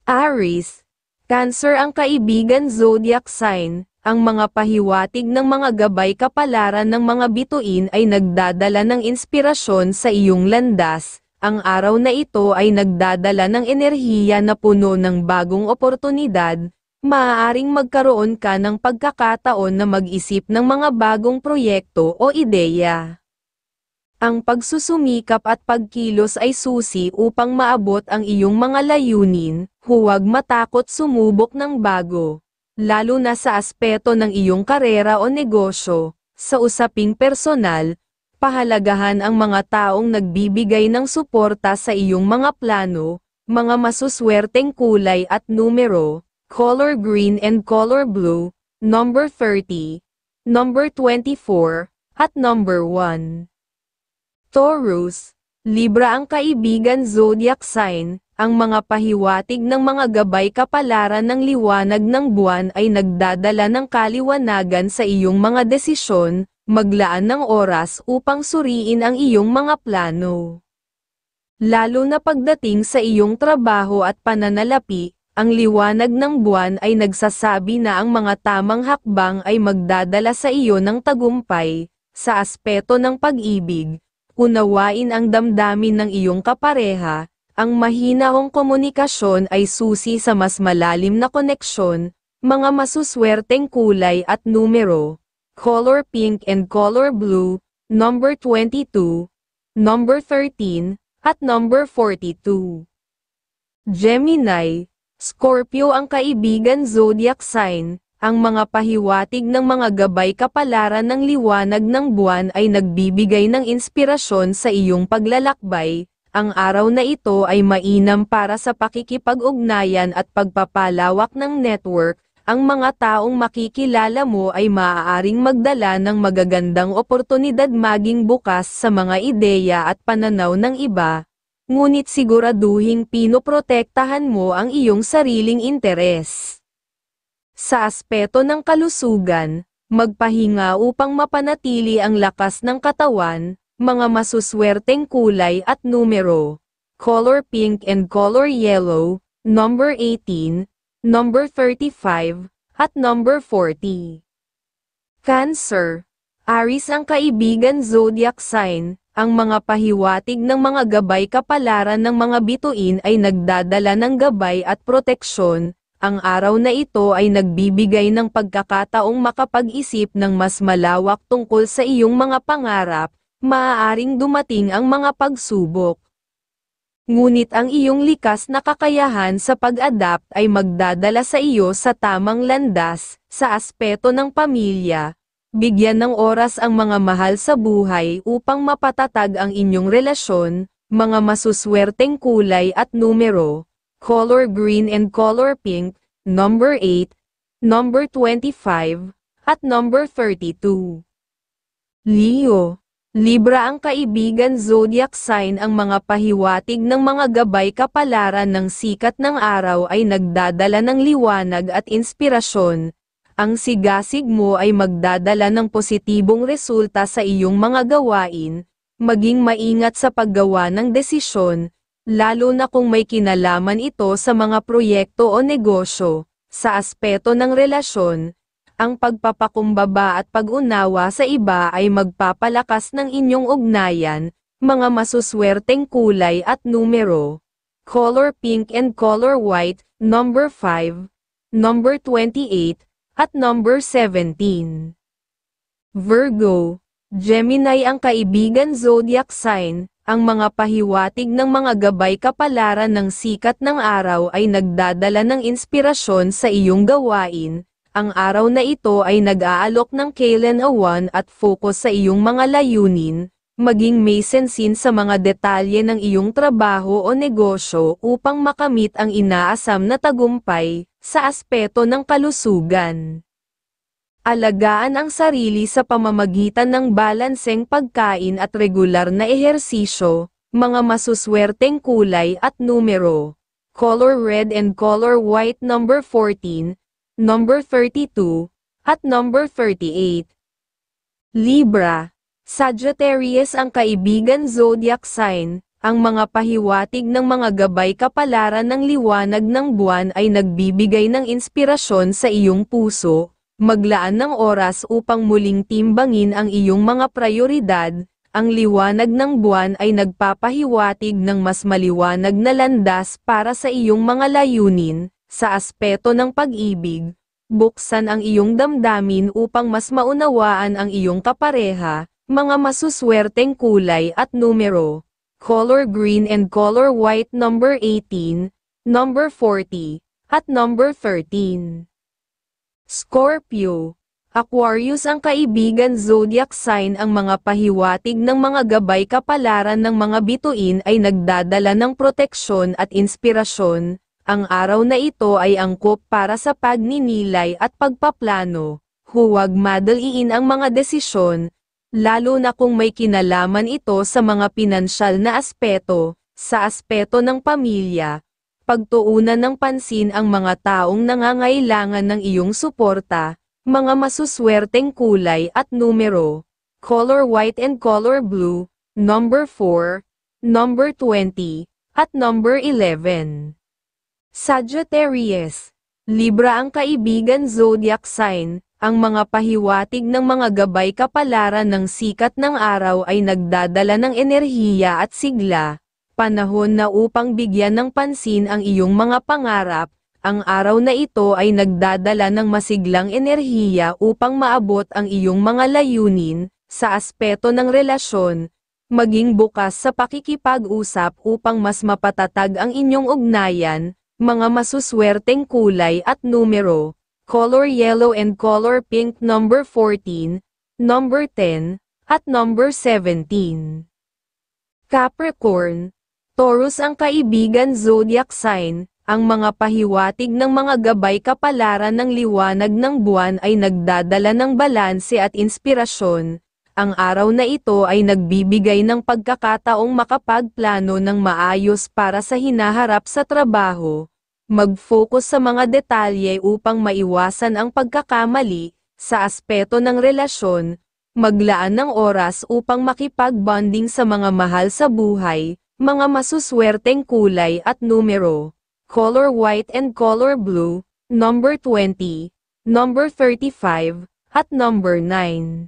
Aries, Cancer ang kaibigan zodiac sign, ang mga pahiwatig ng mga gabay kapalaran ng mga bituin ay nagdadala ng inspirasyon sa iyong landas. Ang araw na ito ay nagdadala ng enerhiya na puno ng bagong oportunidad. Maaaring magkaroon ka ng pagkakataon na mag-isip ng mga bagong proyekto o ideya. Ang pagsusumikap at pagkilos ay susi upang maabot ang iyong mga layunin. Huwag matakot sumubok ng bago, lalo na sa aspeto ng iyong karera o negosyo. Sa usaping personal, pahalagahan ang mga taong nagbibigay ng suporta sa iyong mga plano. Mga masuswerteng kulay at numero, color green and color blue, number 30, number 24, at number 1. Taurus, Libra ang kaibigan zodiac sign, ang mga pahiwatig ng mga gabay kapalaran ng liwanag ng buwan ay nagdadala ng kaliwanagan sa iyong mga desisyon. Maglaan ng oras upang suriin ang iyong mga plano. Lalo na pagdating sa iyong trabaho at pananalapi, ang liwanag ng buwan ay nagsasabi na ang mga tamang hakbang ay magdadala sa iyo ng tagumpay. Sa aspeto ng pag-ibig, unawain ang damdamin ng iyong kapareha. Ang mahinahong komunikasyon ay susi sa mas malalim na koneksyon. Mga masuswerteng kulay at numero, color pink and color blue, number 22, number 13, at number 42. Gemini, Scorpio ang kaibigan zodiac sign, ang mga pahiwatig ng mga gabay kapalaran ng liwanag ng buwan ay nagbibigay ng inspirasyon sa iyong paglalakbay. Ang araw na ito ay mainam para sa pakikipag-ugnayan at pagpapalawak ng network. Ang mga taong makikilala mo ay maaaring magdala ng magagandang oportunidad, maging bukas sa mga ideya at pananaw ng iba. Ngunit siguraduhing pinoprotektahan mo ang iyong sariling interes. Sa aspeto ng kalusugan, magpahinga upang mapanatili ang lakas ng katawan. Mga masuswerteng kulay at numero, color pink and color yellow, number 18, number 35, at number 40. Cancer, Aries ang kaibigan zodiac sign, ang mga pahiwatig ng mga gabay kapalaran ng mga bituin ay nagdadala ng gabay at proteksyon. Ang araw na ito ay nagbibigay ng pagkakataong makapag-isip ng mas malawak tungkol sa iyong mga pangarap. Maaaring dumating ang mga pagsubok. Ngunit ang iyong likas na kakayahan sa pag-adapt ay magdadala sa iyo sa tamang landas. Sa aspeto ng pamilya, bigyan ng oras ang mga mahal sa buhay upang mapatatag ang inyong relasyon. Mga masuswerteng kulay at numero, color green and color pink, number 8, number 25, at number 32. Leo, Libra ang kaibigan zodiac sign, ang mga pahiwatig ng mga gabay kapalaran ng sikat ng araw ay nagdadala ng liwanag at inspirasyon. Ang sigasig mo ay magdadala ng positibong resulta sa iyong mga gawain. Maging maingat sa paggawa ng desisyon, lalo na kung may kinalaman ito sa mga proyekto o negosyo. Sa aspeto ng relasyon, ang pagpapakumbaba at pag-unawa sa iba ay magpapalakas ng inyong ugnayan. Mga masuswerteng kulay at numero, color pink and color white, number 5, number 28, at number 17. Virgo, Gemini ang kaibigan zodiac sign, ang mga pahiwatig ng mga gabay kapalaran ng sikat ng araw ay nagdadala ng inspirasyon sa iyong gawain. Ang araw na ito ay nag-aalok ng kalinawaan at focus sa iyong mga layunin. Maging may sensin sa mga detalye ng iyong trabaho o negosyo upang makamit ang inaasam na tagumpay. Sa aspeto ng kalusugan, alagaan ang sarili sa pamamagitan ng balanseng pagkain at regular na ehersisyo. Mga masuswerteng kulay at numero, color red and color white, number 14, number 32, at number 38. Libra, Sagittarius ang kaibigan zodiac sign, ang mga pahiwatig ng mga gabay kapalaran ng liwanag ng buwan ay nagbibigay ng inspirasyon sa iyong puso. Maglaan ng oras upang muling timbangin ang iyong mga prayoridad. Ang liwanag ng buwan ay nagpapahiwatig ng mas maliwanag na landas para sa iyong mga layunin. Sa aspeto ng pag-ibig, buksan ang iyong damdamin upang mas maunawaan ang iyong kapareha. Mga masuswerteng kulay at numero: color green and color white, number 18, number 40, at number 13. Scorpio, Aquarius ang kaibigan zodiac sign. Ang mga pahiwatig ng mga gabay kapalaran ng mga bituin ay nagdadala ng proteksyon at inspirasyon. Ang araw na ito ay angkop para sa pagninilay at pagpaplano. Huwag madaliin ang mga desisyon, lalo na kung may kinalaman ito sa mga pinansyal na aspeto. Sa aspeto ng pamilya, pagtuunan ng pansin ang mga taong nangangailangan ng iyong suporta. Mga masuswerteng kulay at numero: color white and color blue, number 4, number 20, at number 11. Sagittarius, Libra ang kaibigan zodiac sign. Ang mga pahiwatig ng mga gabay kapalaran ng sikat ng araw ay nagdadala ng enerhiya at sigla. Panahon na upang bigyan ng pansin ang iyong mga pangarap. Ang araw na ito ay nagdadala ng masiglang enerhiya upang maabot ang iyong mga layunin. Sa aspeto ng relasyon, maging bukas sa pakikipag-usap upang mas mapatatag ang inyong ugnayan. Mga masuswerteng kulay at numero: color yellow and color pink, number 14, number 10, at number 17. Capricorn, Taurus ang kaibigan zodiac sign. Ang mga pahiwatig ng mga gabay kapalaran ng liwanag ng buwan ay nagdadala ng balanse at inspirasyon. Ang araw na ito ay nagbibigay ng pagkakataong makapagplano ng maayos para sa hinaharap sa trabaho. Mag-focus sa mga detalye upang maiwasan ang pagkakamali. Sa aspeto ng relasyon, maglaan ng oras upang makipag-bonding sa mga mahal sa buhay. Mga masuswerteng kulay at numero: color white and color blue, number 20, number 35, at number 9.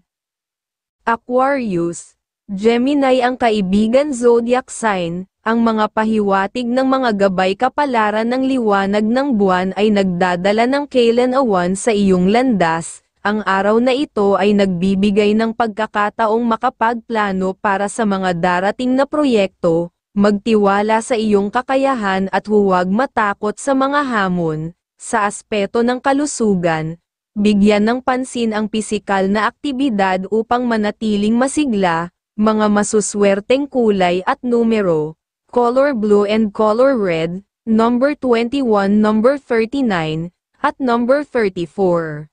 Aquarius, Gemini ang kaibigan zodiac sign. Ang mga pahiwatig ng mga gabay kapalaran ng liwanag ng buwan ay nagdadala ng kailanawan sa iyong landas. Ang araw na ito ay nagbibigay ng pagkakataong makapagplano para sa mga darating na proyekto. Magtiwala sa iyong kakayahan at huwag matakot sa mga hamon. Sa aspeto ng kalusugan, bigyan ng pansin ang pisikal na aktibidad upang manatiling masigla. Mga masuswerteng kulay at numero: color blue and color red, number 21, number 39, at number 34.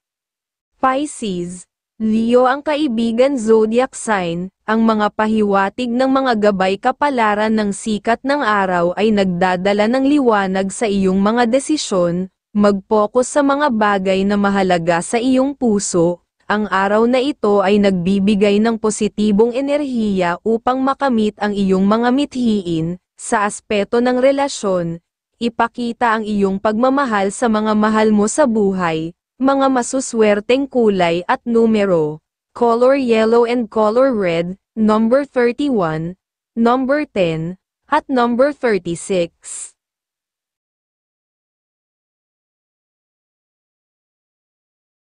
Pisces, Leo ang kaibigan zodiac sign. Ang mga pahiwatig ng mga gabay kapalaran ng sikat ng araw ay nagdadala ng liwanag sa iyong mga desisyon. Mag-focus sa mga bagay na mahalaga sa iyong puso. Ang araw na ito ay nagbibigay ng positibong enerhiya upang makamit ang iyong mga mithiin. Sa aspeto ng relasyon, ipakita ang iyong pagmamahal sa mga mahal mo sa buhay. Mga masuswerteng kulay at numero: color yellow and color red, number 31, number 10, at number 36.